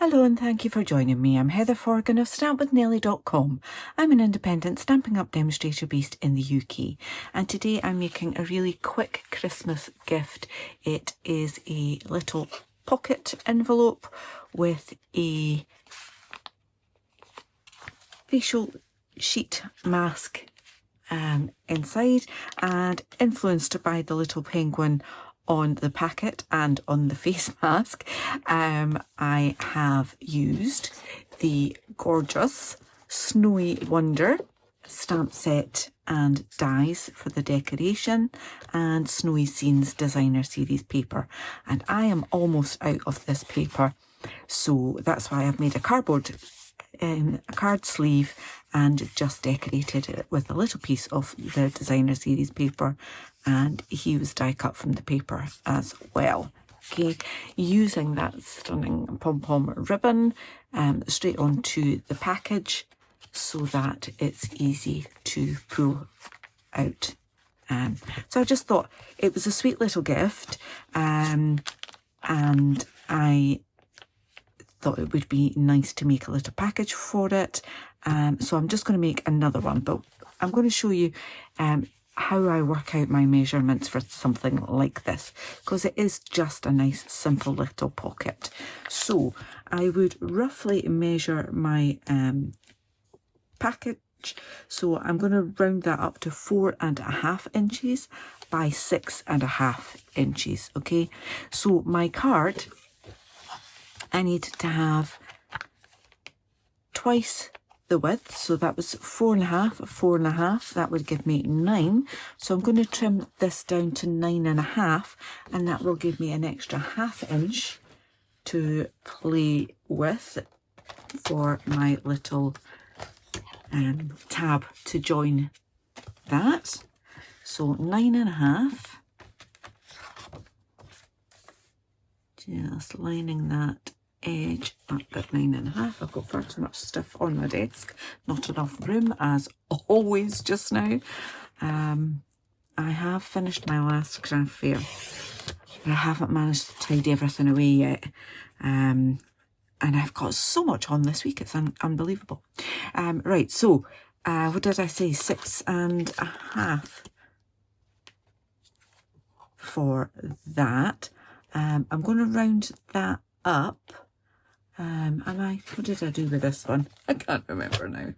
Hello and thank you for joining me. I'm Heather Forgan of stampwithnellie.com. I'm an independent Stampin' Up demonstrator based in the UK, and today I'm making a really quick Christmas gift. It is a little pocket envelope with a facial sheet mask inside, and influenced by the little penguin on the packet and on the face mask, I have used the gorgeous Snowy Wonder stamp set and dies for the decoration, and Snowy Scenes designer series paper, and I am almost out of this paper, so that's why I've made a card sleeve and just decorated it with a little piece of the designer series paper, and he was die cut from the paper as well. Okay, using that stunning pom-pom ribbon straight onto the package so that it's easy to pull out. So I just thought it was a sweet little gift, and I thought it would be nice to make a little package for it. So I'm just going to make another one, but I'm going to show you how I work out my measurements for something like this, because it is just a nice simple little pocket. So I would roughly measure my package. So I'm going to round that up to 4.5 inches by 6.5 inches. Okay, so my card, I need to have twice the width, so that was 4.5, 4.5, that would give me 9. So I'm going to trim this down to 9.5, and that will give me an extra 1/2 inch to play with for my little tab to join that. So 9.5, just lining that edge up at 9.5. I've got far too much stuff on my desk, not enough room as always just now. I have finished my last craft fair, but I haven't managed to tidy everything away yet, and I've got so much on this week, it's unbelievable. Right, so what did I say, 6.5 for that. I'm going to round that up. What did I do with this one? I can't remember now.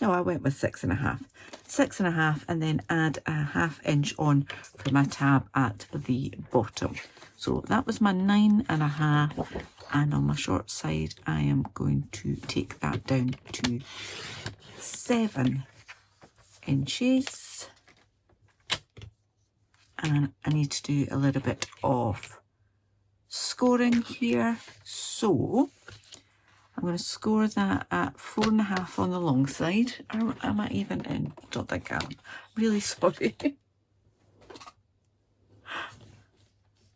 No, I went with 6.5. 6.5, and then add a 1/2 inch on for my tab at the bottom. So that was my 9.5, and on my short side I am going to take that down to 7 inches. And I need to do a little bit of scoring here, so I'm going to score that at 4.5 on the long side. Am I even in? Don't think I am. Really sorry.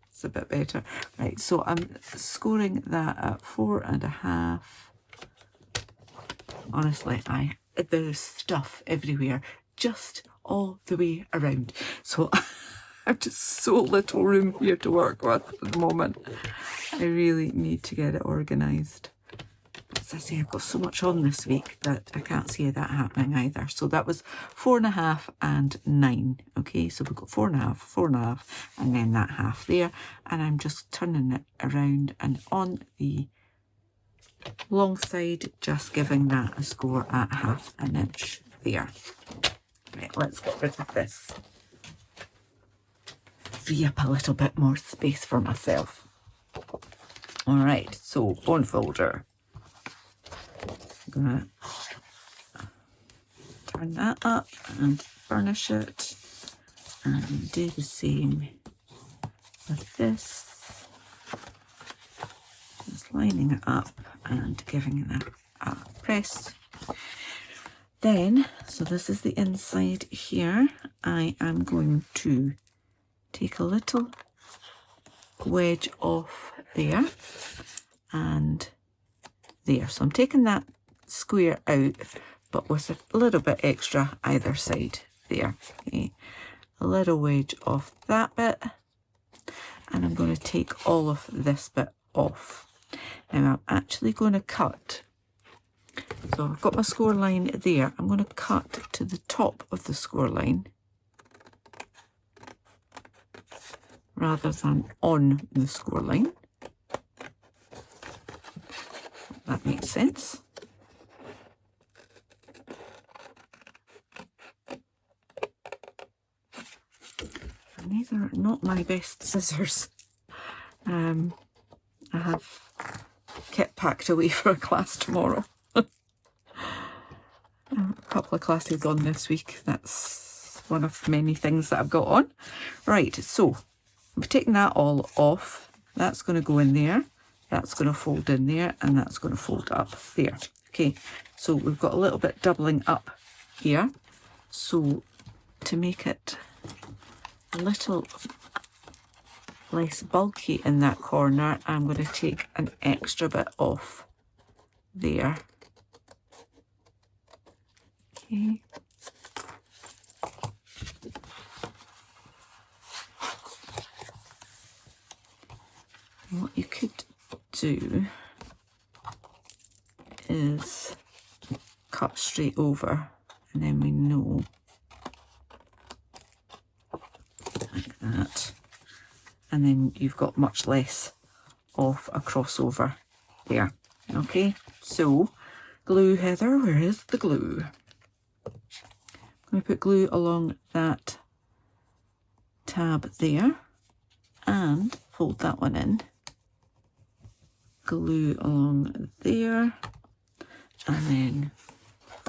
It's a bit better. Right, so I'm scoring that at 4.5. Honestly, there's stuff everywhere, just all the way around. So I've just so little room here to work with at the moment. I really need to get it organised. As I say, I've got so much on this week that I can't see that happening either. So that was 4.5 and 9. Okay, so we've got 4.5, 4.5, and then that half there. And I'm just turning it around, and on the long side, just giving that a score at 1/2 inch there. Right, let's get rid of this. Free up a little bit more space for myself. All right, so bone folder. I'm gonna turn that up and burnish it, and do the same with this. Just lining it up and giving it a press. Then, so this is the inside here, I am going to take a little wedge off there and there. So I'm taking that square out, but with a little bit extra either side there. Okay, a little wedge off that bit, and I'm going to take all of this bit off. Now I'm actually going to cut. So I've got my score line there. I'm going to cut to the top of the score line rather than on the score line. That makes sense. And these are not my best scissors. I have kit packed away for a class tomorrow. A couple of classes on this week. That's one of many things that I've got on. Right, so I'm taking that all off. That's going to go in there. That's going to fold in there, and that's going to fold up there. Okay, so we've got a little bit doubling up here. So to make it a little less bulky in that corner, I'm going to take an extra bit off there. Okay. And what you could do is cut straight over, and then we know, like that, and then you've got much less of a crossover there. Okay, so glue, Heather, where is the glue? I'm going to put glue along that tab there and fold that one in. Glue along there, and then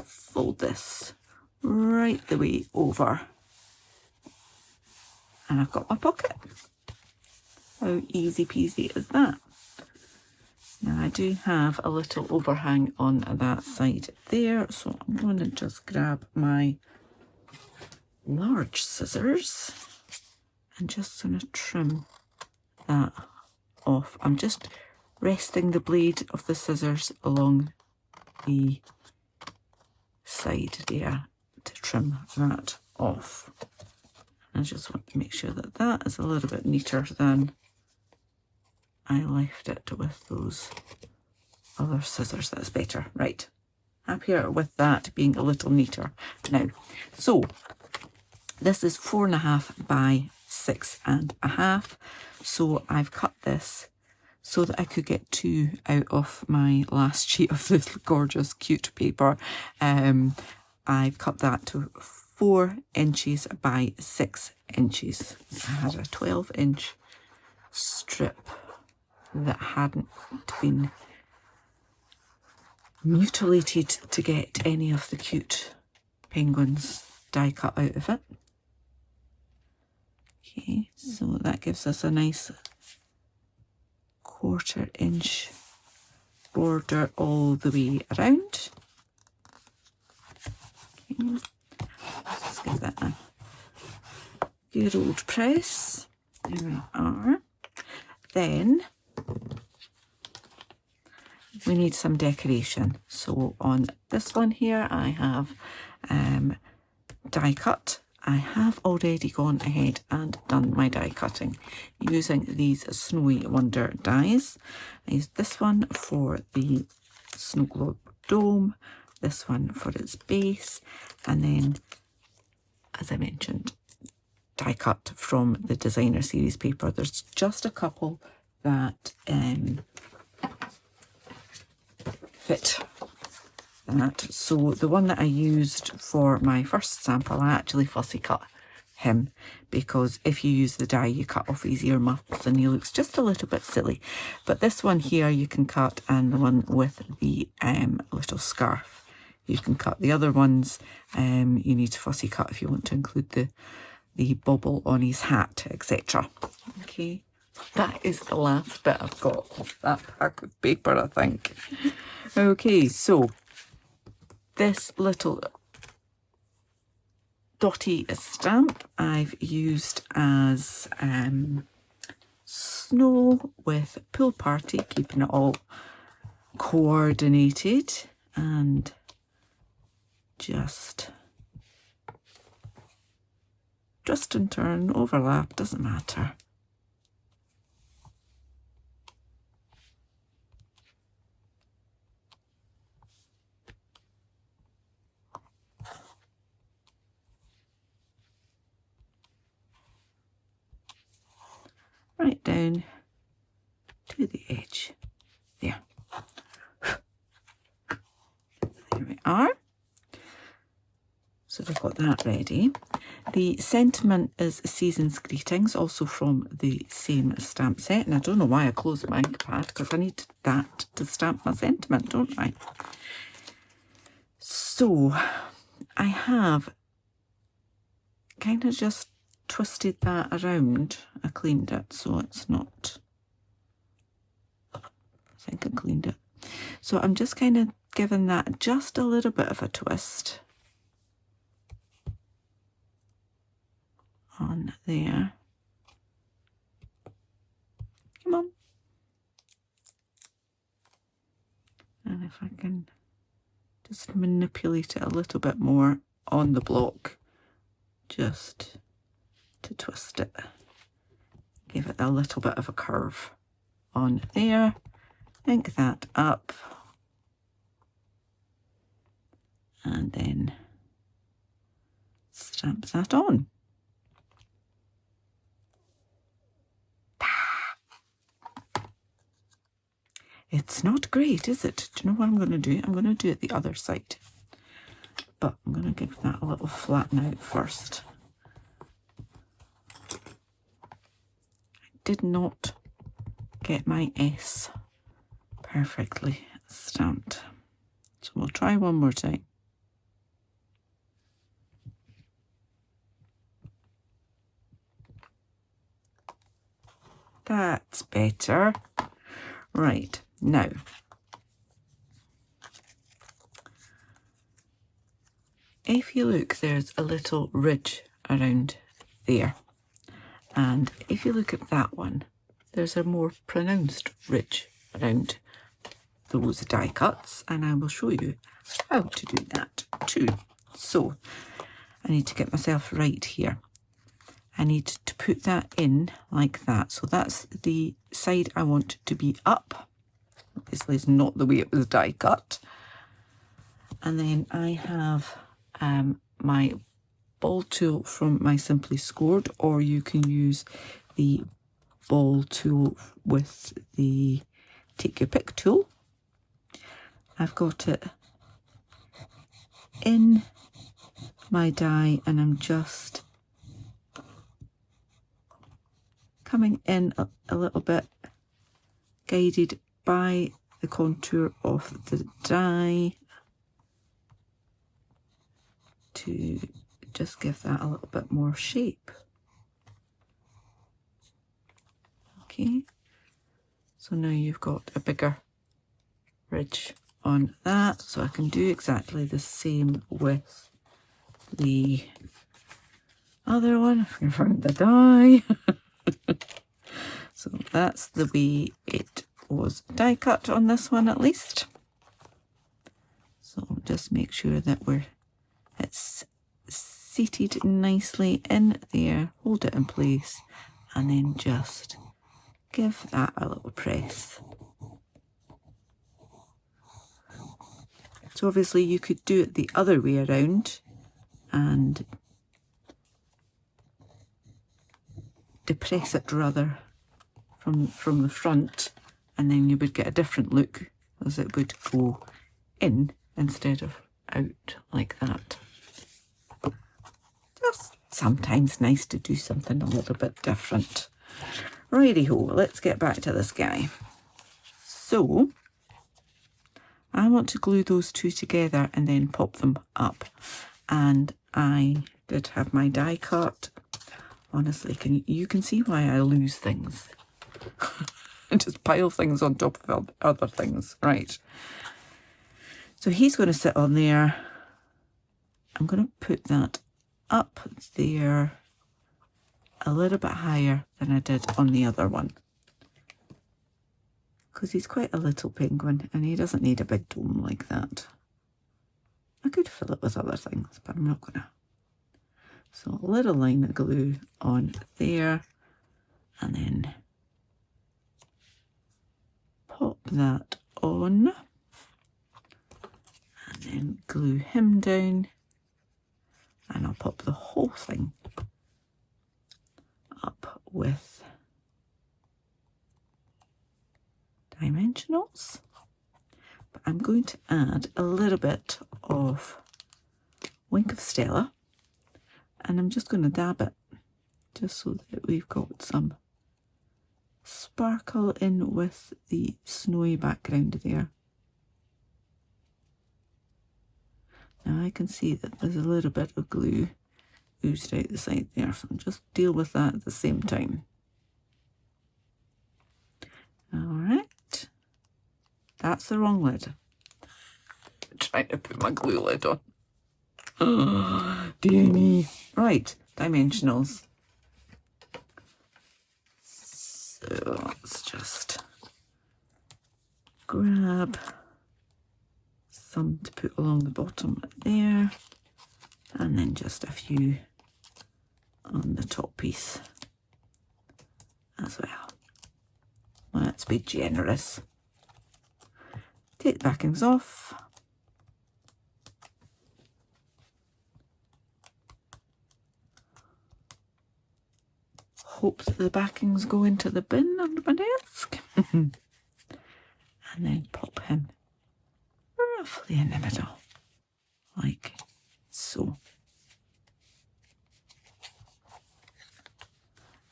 fold this right the way over, and I've got my pocket. How easy peasy is that? Now I do have a little overhang on that side there, so I'm going to just grab my large scissors and just going to trim that off. I'm just resting the blade of the scissors along the side there to trim that off. I just want to make sure that that is a little bit neater than I left it with those other scissors. That's better. Right, happier with that being a little neater now. So this is 4.5 by 6.5. So I've cut this so that I could get 2 out of my last sheet of this gorgeous cute paper. I've cut that to 4 inches by 6 inches. I had a 12-inch strip that hadn't been mutilated to get any of the cute penguins die cut out of it. Okay, so that gives us a nice 1/4 inch border all the way around. Okay. Let's give that a good old press. There we are. Then we need some decoration. So on this one here I have die cut. I have already gone ahead and done my die cutting using these Snowy Wonder dies. I used this one for the snow globe dome, this one for its base, and then, as I mentioned, die cut from the designer series paper. There's just a couple that fit that. So the one that I used for my first sample, I actually fussy cut him, because if you use the die you cut off his earmuffs and he looks just a little bit silly. But this one here you can cut, and the one with the little scarf you can cut. The other ones you need to fussy cut if you want to include the bobble on his hat, etc. Okay, that is the last bit I've got of that pack of paper, I think. Okay, so this little dotty stamp I've used as snow with pool party, keeping it all coordinated, and just in turn, overlap, doesn't matter. down to the edge. There. There we are. So we've got that ready. The sentiment is Season's Greetings, also from the same stamp set. And I don't know why I closed my ink pad, because I need that to stamp my sentiment, don't I? So I have kind of just twisted that around. I cleaned it, so it's not... I think I cleaned it. So I'm just kind of giving that just a little bit of a twist on there. Come on. And if I can just manipulate it a little bit more on the block, just to twist it. Give it a little bit of a curve on there. Ink that up. And then stamp that on. It's not great, is it? Do you know what I'm going to do? I'm going to do it the other side. But I'm going to give that a little flatten out first. I did not get my S perfectly stamped. So we'll try one more time. That's better. Right, now, if you look, there's a little ridge around there. And if you look at that one, there's a more pronounced ridge around those die cuts. And I will show you how to do that too. So, I need to get myself right here. I need to put that in like that. So that's the side I want to be up. Obviously it's not the way it was die cut. And then I have my ball tool from my Simply Scored, or you can use the ball tool with the Take Your Pick tool. I've got it in my die and I'm just coming in a little bit, guided by the contour of the die, to just give that a little bit more shape. Okay, so now you've got a bigger ridge on that, so I can do exactly the same with the other one, if I can find the die. So that's the way it was die cut on this one, at least. So just make sure that it's seated nicely in there, hold it in place, and then just give that a little press. So obviously you could do it the other way around and depress it rather from the front, and then you would get a different look, as it would go in instead of out like that. Just sometimes nice to do something a little bit different. Righty-ho, let's get back to this guy. So I want to glue those two together and then pop them up. And I did have my die cut. Honestly, you can see why I lose things. And just pile things on top of other things. Right. So he's going to sit on there. I'm going to put that up there a little bit higher than I did on the other one. Because he's quite a little penguin and he doesn't need a big dome like that. I could fill it with other things, but I'm not going to. So a little line of glue on there, and then pop that on, and then glue him down, and I'll pop the whole thing up with dimensionals. But I'm going to add a little bit of Wink of Stella, and I'm just going to dab it just so that we've got some sparkle in with the snowy background there. Now I can see that there's a little bit of glue oozed out the side there, so I'll just deal with that at the same time. Alright, that's the wrong lid. I'm trying to put my glue lid on. Oh, dear me. Right, dimensionals. So let's just grab some to put along the bottom there, and then just a few on the top piece as well. Let's be generous. Take the backings off. Hope that the backings go into the bin under my desk. And then pop him roughly in the middle, like so.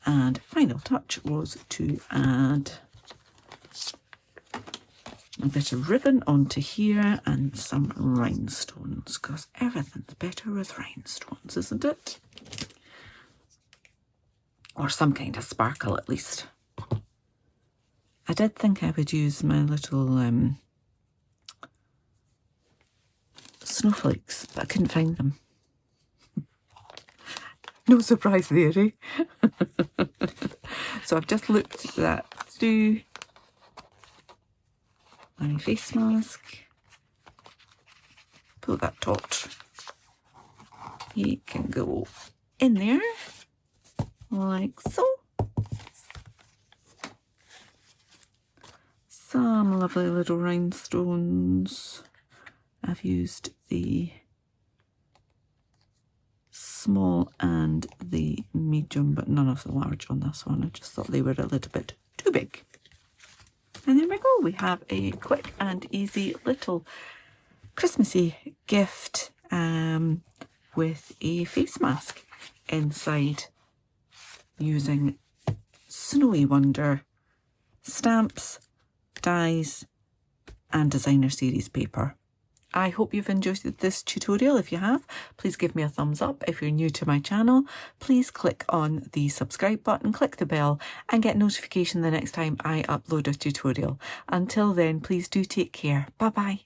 And final touch was to add a bit of ribbon onto here and some rhinestones, because everything's better with rhinestones, isn't it? Or some kind of sparkle at least. I did think I would use my little snowflakes, but I couldn't find them. No surprise there, eh? So I've just looked that through my face mask. Pull that taut. He can go in there, like so. Some lovely little rhinestones. I've used the small and the medium, but none of the large on this one. I just thought they were a little bit too big. And there we go. We have a quick and easy little Christmassy gift with a face mask inside, using Snowy Wonder stamps, dies and designer series paper. I hope you've enjoyed this tutorial. If you have, please give me a thumbs up. If you're new to my channel, please click on the subscribe button, click the bell and get notification the next time I upload a tutorial. Until then, please do take care. Bye bye.